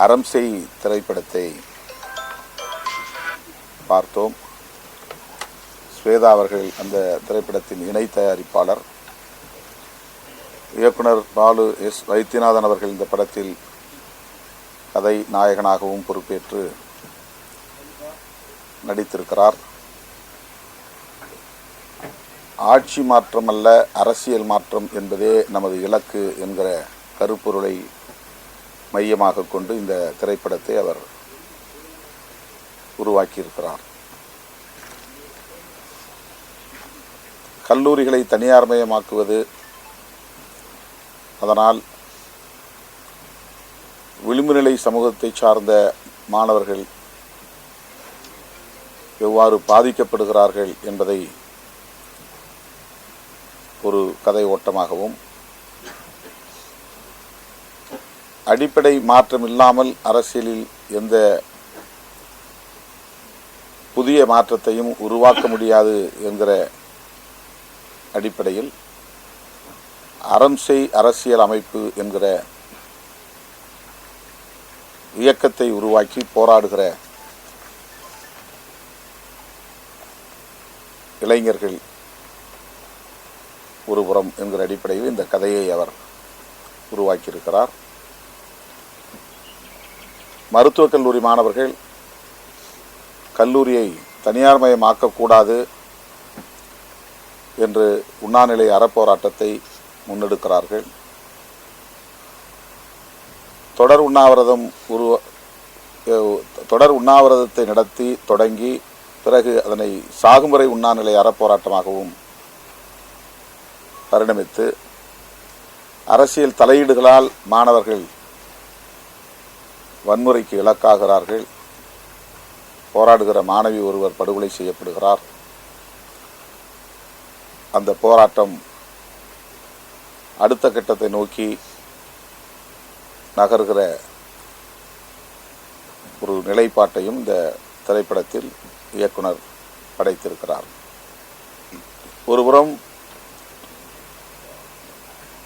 அறம் செய் திரைப்படத்தை பார்த்தோம். ஸ்வேதா அவர்கள் அந்த திரைப்படத்தின் இணை தயாரிப்பாளர். இயக்குனர் பாலு எஸ் வைத்தியநாதன் அவர்கள் இந்த படத்தில் கதை நாயகனாகவும் பொறுப்பேற்று நடித்திருக்கிறார். ஆட்சி மாற்றம் அல்ல, அரசியல் மாற்றம் என்பதே நமது இலக்கு என்கிற கருப்பொருளை மையமாக கொண்டு இந்த திரைப்படத்தை அவர் உருவாக்கியிருக்கிறார். கல்லூரிகளை தனியார்மயமாக்குவது, அதனால் விளிம்புநிலை சமூகத்தை சார்ந்த மாணவர்கள் எவ்வாறு பாதிக்கப்படுகிறார்கள் என்பதை ஒரு கதை ஓட்டமாகவும், அடிப்படை மாற்றம் இல்லாமல் அரசியலில் எந்த புதிய மாற்றத்தையும் உருவாக்க முடியாது என்கிற அடிப்படையில் அறம் செய் அரசியல் அமைப்பு என்கிற இயக்கத்தை உருவாக்கி போராடுகிற இளைஞர்கள் ஒருபுறம் என்கிற அடிப்படையில் இந்த கதையை அவர் உருவாக்கியிருக்கிறார். மருத்துவக் கல்லூரி மாணவர்கள் கல்லூரியை தனியார்மயமாக்கக்கூடாது என்று உண்ணாநிலை அறப்போராட்டத்தை முன்னெடுக்கிறார்கள். தொடர் உண்ணாவிரதத்தை நடத்தி தொடங்கி பிறகு அதனை சாகுமுறை உண்ணாநிலை அறப்போராட்டமாகவும் பரிணமித்து அரசியல் தலையீடுகளால் மாணவர்கள் வன்முறைக்கு இலக்காகிறார்கள். போராடுகிற மாணவி ஒருவர் படுகொலை செய்யப்படுகிறார். அந்த போராட்டம் அடுத்த கட்டத்தை நோக்கி நகர்கிற ஒரு நிலைப்பாட்டையும் இந்த திரைப்படத்தில் இயக்குனர் படைத்திருக்கிறார். ஒருபுறம்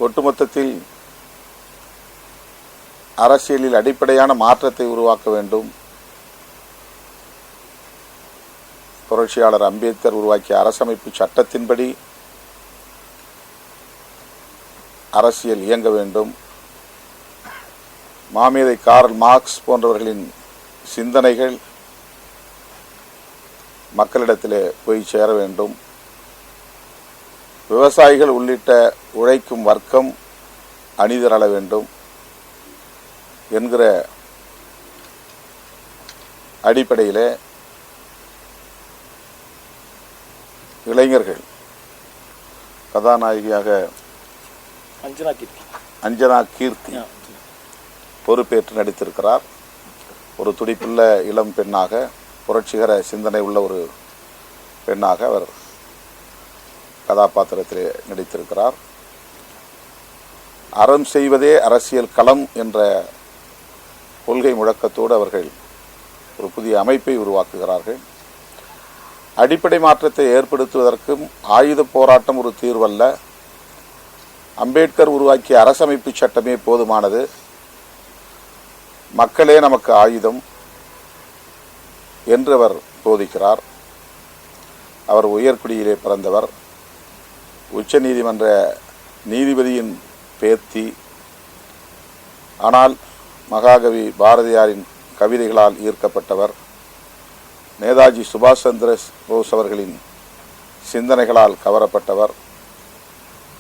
ஒட்டுமொத்தத்தில் அரசியலில் அடிப்படையான மாற்றத்தை உருவாக்க வேண்டும். புரட்சியாளர் அம்பேத்கர் உருவாக்கிய அரசமைப்பு சட்டத்தின்படி அரசியல் இயங்க வேண்டும். மாமேதை கார்ல் மார்க்ஸ் போன்றவர்களின் சிந்தனைகள் மக்களிடத்திலே போய் சேர வேண்டும். விவசாயிகள் உள்ளிட்ட உழைக்கும் வர்க்கம் அணிதிரள வேண்டும் என்கிற அடிப்படையிலே இளைஞர்கள் கதாநாயகியாக அஞ்சனா கீர்த்தி பொறுப்பேற்று நடித்திருக்கிறார். ஒரு துடிப்புள்ள இளம் பெண்ணாக, புரட்சிகர சிந்தனை உள்ள ஒரு பெண்ணாக அவர் கதாபாத்திரத்திலே நடித்திருக்கிறார். அறம் செய்வதே அரசியல் களம் என்ற கொள்கை முழக்கத்தோடு அவர்கள் ஒரு புதிய அமைப்பை உருவாக்குகிறார்கள். அடிப்படை மாற்றத்தை ஏற்படுத்துவதற்கும் ஆயுத போராட்டம் ஒரு தீர்வல்ல, அம்பேத்கர் உருவாக்கிய அரசமைப்பு சட்டமே போதுமானது, மக்களே நமக்கு ஆயுதம் என்று அவர் போதிக்கிறார். அவர் உயர்குடியிலே பிறந்தவர், உச்ச நீதிமன்ற நீதிபதியின் பேத்தி. ஆனால் மகாகவி பாரதியாரின் கவிதைகளால் ஈர்க்கப்பட்டவர். நேதாஜி சுபாஷ் சந்திர போஸ் அவர்களின் சிந்தனைகளால் கவரப்பட்டவர்.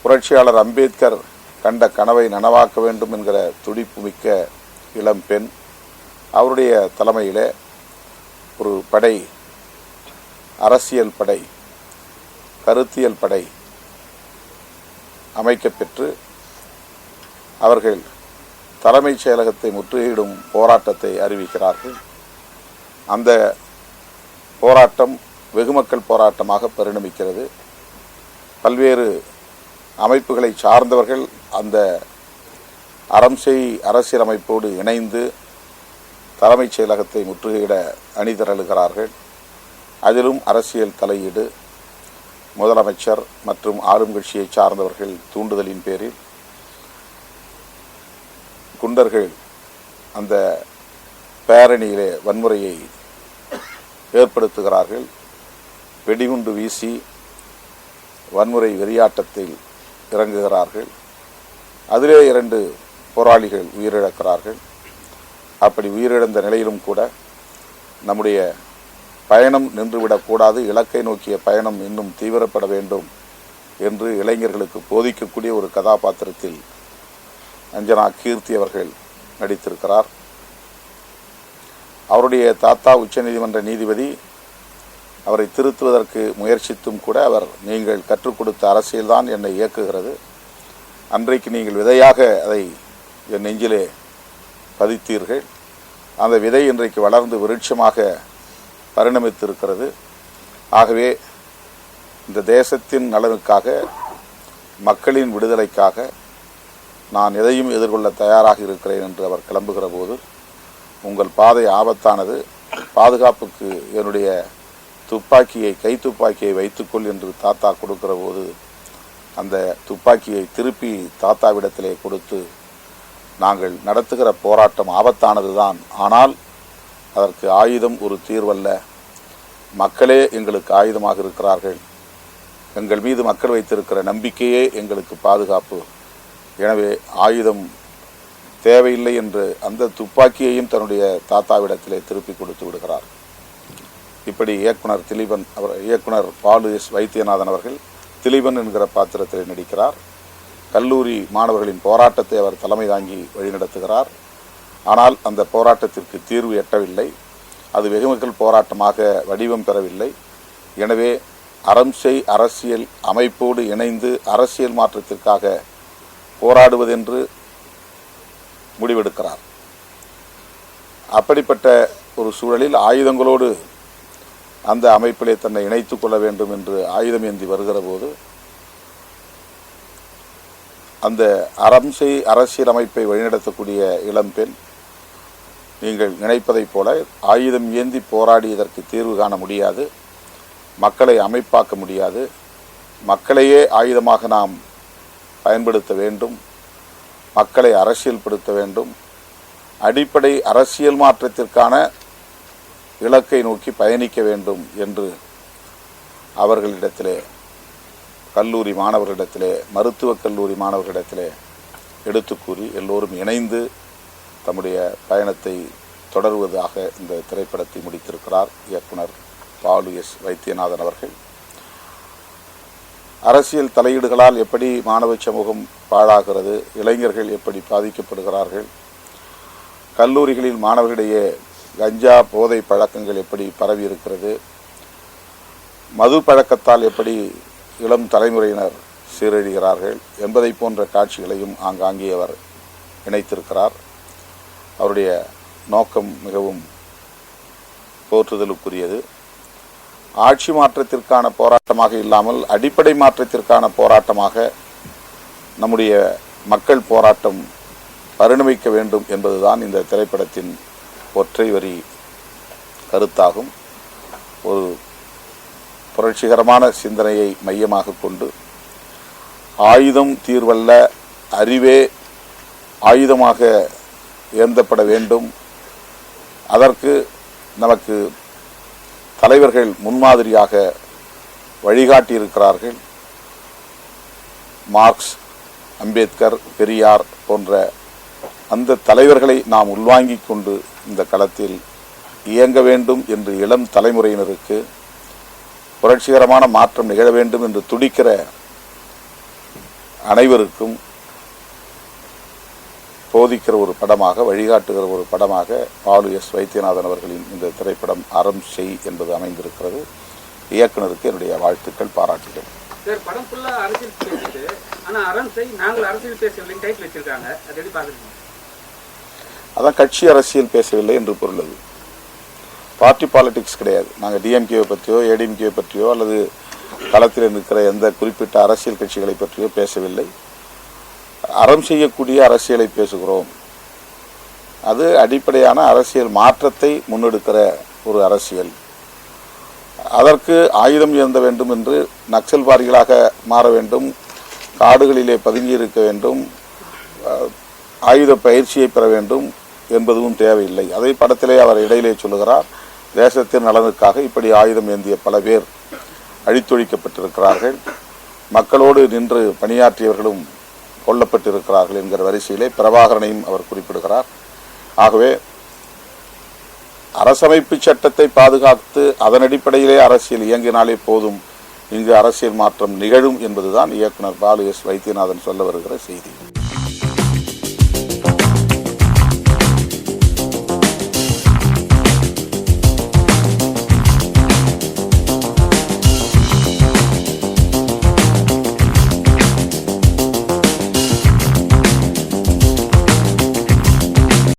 புரட்சியாளர் அம்பேத்கர் கண்ட கனவை நனவாக்க வேண்டும் என்கிற துடிப்பு மிக்க இளம் பெண். அவருடைய தலைமையிலே ஒரு படை, அரசியல் படை, கருத்தியல் படை அமைக்கப்பெற்று அவர்கள் தலைமைச் செயலகத்தை முற்றுகையிடும் போராட்டத்தை அறிவிக்கிறார்கள். அந்த போராட்டம் வெகுமக்கள் போராட்டமாக பரிணமிக்கிறது. பல்வேறு அமைப்புகளை சார்ந்தவர்கள் அந்த அறம் செய் அரசியல் அமைப்போடு இணைந்து தலைமைச் செயலகத்தை முற்றுகையிட அணிதிரளுகிறார்கள். அதிலும் அரசியல் தலையீடு, முதலமைச்சர் மற்றும் ஆளும் கட்சியை சார்ந்தவர்கள் தூண்டுதலின் பேரில் குண்டர்கள் அந்த பேரணியிலே வன்முறையை ஏற்படுத்துகிறார்கள். வெடிகுண்டு வீசி வன்முறை வெறியாட்டத்தில் இறங்குகிறார்கள். அதிலே 2 போராளிகள் உயிரிழக்கிறார்கள். அப்படி உயிரிழந்த நிலையிலும் கூட நம்முடைய பயணம் நின்றுவிடக்கூடாது, இலக்கை நோக்கிய பயணம் இன்னும் தீவிரப்பட வேண்டும் என்று இளைஞர்களுக்கு போதிக்கக்கூடிய ஒரு கதாபாத்திரத்தில் அஞ்சனா கீர்த்தி அவர்கள் நடித்திருக்கிறார். அவருடைய தாத்தா உச்சநீதிமன்ற நீதிபதி அவரை திருத்துவதற்கு முயற்சித்தும் கூட அவர், நீங்கள் கற்றுக் கொடுத்த அரசியல்தான் என்னை இயக்குகிறது, அன்றைக்கு நீங்கள் விதையாக அதை என் நெஞ்சிலே பதித்தீர்கள், அந்த விதை இன்றைக்கு வளர்ந்து விருட்சமாக பரிணமித்திருக்கிறது. ஆகவே இந்த தேசத்தின் நலனுக்காக, மக்களின் விடுதலைக்காக நான் எதையும் எதிர்கொள்ள தயாராக இருக்கிறேன் என்று அவர் கிளம்புகிற போது, உங்கள் பாதை ஆபத்தானது, பாதுகாப்புக்கு என்னுடைய துப்பாக்கியை, கை துப்பாக்கியை வைத்துக்கொள் என்று தாத்தா கொடுக்கிற போது அந்த துப்பாக்கியை திருப்பி தாத்தாவிடத்திலே கொடுத்து, நாங்கள் நடத்துகிற போராட்டம் ஆபத்தானதுதான், ஆனால் அதற்கு ஆயுதம் ஒரு தீர்வல்ல, மக்களே எங்களுக்கு ஆயுதமாக இருக்கிறார்கள், எங்கள் மீது மக்கள் வைத்திருக்கிற நம்பிக்கையே எங்களுக்கு பாதுகாப்பு, எனவே ஆயுதம் தேவையில்லை என்று அந்த துப்பாக்கியையும் தன்னுடைய தாத்தாவிடத்திலே திருப்பி கொடுத்து விடுகிறார். இப்படி இயக்குனர் திலீபன் இயக்குனர் பாலு எஸ் வைத்தியநாதன் அவர்கள் திலீபன் என்கிற பாத்திரத்தில் நடிக்கிறார். கல்லூரி மாணவர்களின் போராட்டத்தை அவர் தலைமை தாங்கி வழிநடத்துகிறார். ஆனால் அந்த போராட்டத்திற்கு தீர்வு எட்டவில்லை, அது வெகுமக்கள் போராட்டமாக வடிவம் பெறவில்லை. எனவே அறம் செய் அரசியல் அமைப்போடு இணைந்து அரசியல் மாற்றத்திற்காக போராடுவதென்று முடிவெடுக்கிறார். அப்படிப்பட்ட ஒரு சூழலில் ஆயுதங்களோடு அந்த அமைப்பிலே தன்னை இணைத்துக் கொள்ள வேண்டும் என்று ஆயுதம் ஏந்தி வருகிற போது, அந்த அறம் செய் அரசியல் அமைப்பை வழிநடத்தக்கூடிய இளம்பெண், நீங்கள் நினைப்பதைப் போல ஆயுதம் ஏந்தி போராடி இதற்கு தீர்வு காண முடியாது, மக்களை அமைப்பாக்க முடியாது, மக்களையே ஆயுதமாக நாம் பயன்படுத்த வேண்டும், மக்களை அரசியல்படுத்த வேண்டும், அடிப்படை அரசியல் மாற்றத்திற்கான இலக்கை நோக்கி பயணிக்க வேண்டும் என்று அவர்களிடத்திலே, கல்லூரி மாணவர்களிடத்திலே, மருத்துவக் கல்லூரி மாணவர்களிடத்திலே எடுத்து கூறி எல்லோரும் இணைந்து தம்முடைய பயணத்தை தொடர்வதாக இந்த திரைப்படத்தை முடித்திருக்கிறார் இயக்குனர் பாலு எஸ் வைத்தியநாதன் அவர்கள். அரசியல் தலையீடுகளால் எப்படி மாணவ சமூகம் பாழாகிறது, இளைஞர்கள் எப்படி பாதிக்கப்படுகிறார்கள், கல்லூரிகளில் மாணவர்களிடையே கஞ்சா போதை பழக்கங்கள் எப்படி பரவி இருக்கிறது, மது பழக்கத்தால் எப்படி இளம் தலைமுறையினர் சீரழிகிறார்கள் என்பதை போன்ற காட்சிகளையும் ஆங்காங்கே அவர் இணைத்திருக்கிறார். அவருடைய நோக்கம் மிகவும் போற்றுதலுக்குரியது. ஆட்சி மாற்றத்திற்கான போராட்டமாக இல்லாமல் அடிப்படை மாற்றத்திற்கான போராட்டமாக நம்முடைய மக்கள் போராட்டம் பரிணமிக்க வேண்டும் என்பதுதான் இந்த திரைப்படத்தின் ஒற்றை வரி கருத்தாகும். ஒரு புரட்சிகரமான சிந்தனையை மையமாக கொண்டு, ஆயுதம் தீர்வல்ல, அறிவே ஆயுதமாக ஏந்தப்பட வேண்டும், அதற்கு நமக்கு தலைவர்கள் முன்மாதிரியாக வழிகாட்டியிருக்கிறார்கள். மார்க்ஸ், அம்பேத்கர், பெரியார் போன்ற அந்த தலைவர்களை நாம் உள்வாங்கிக் கொண்டு இந்த களத்தில் இயங்க வேண்டும் என்று இளம் தலைமுறையினருக்கு புரட்சிகரமான மாற்றம் நிகழ வேண்டும் என்று துடிக்கிற அனைவருக்கும் போதிக்கிற ஒரு படமாக, வழிகாட்டுகிற ஒரு படமாக பாலு எஸ் வைத்தியநாதன் அவர்களின் இந்த திரைப்படம் அறம் செய் என்பது அமைந்திருக்கிறது. இயக்குனருக்கு என்னுடைய வாழ்த்துக்கள், பாராட்டுகள். படம் ஃபுல்லா அரசியல் பேசிட்டு, ஆனா அறம் செய் நாங்கள் அரசியல் பேசவில்லை டைட்டில் வச்சிருக்காங்க, அது எப்படி பாக்குறீங்க? அதான் கட்சி அரசியல் பேசவில்லை என்று பொருள். அது பார்ட்டி பாலிடிக்ஸ் கிடையாது. நாங்கள் டிஎம்கேவை பற்றியோ ஏடிஎம்கேவை பற்றியோ அல்லது களத்தில் இருக்கிற எந்த குறிப்பிட்ட அரசியல் கட்சிகளை பற்றியோ பேசவில்லை. அறம் செய்யக்கூடிய அரசியலை பேசுகிறோம். அது அடிப்படையான அரசியல் மாற்றத்தை முன்னெடுக்கிற ஒரு அரசியல். அதற்கு ஆயுதம் ஏந்த வேண்டும் என்று நக்சல்வாதிகளாக மாற வேண்டும், காடுகளிலே பதுங்கி இருக்க வேண்டும், ஆயுத பயிற்சியை பெற வேண்டும் என்பதும் தேவையில்லை. அதே படத்திலே அவர் இடையிலே சொல்லுகிறார், தேசத்தின் நலனுக்காக இப்படி ஆயுதம் ஏந்திய பல பேர் அழித்தொழிக்கப்பட்டிருக்கிறார்கள், மக்களோடு நின்று பணியாற்றியவர்களும் கொல்லப்பட்டிருக்கிறார்கள் என்கிற வரிசையிலே பிரபாகரனையும் அவர் குறிப்பிடுகிறார். ஆகவே அரசமைப்பு சட்டத்தை பாதுகாத்து அதன் அடிப்படையிலே அரசியல் இயங்கினாலே போதும், இங்கு அரசியல் மாற்றம் நிகழும் என்பதுதான் இயக்குனர் பாலு எஸ் வைத்தியநாதன் சொல்ல வருகிற செய்தி.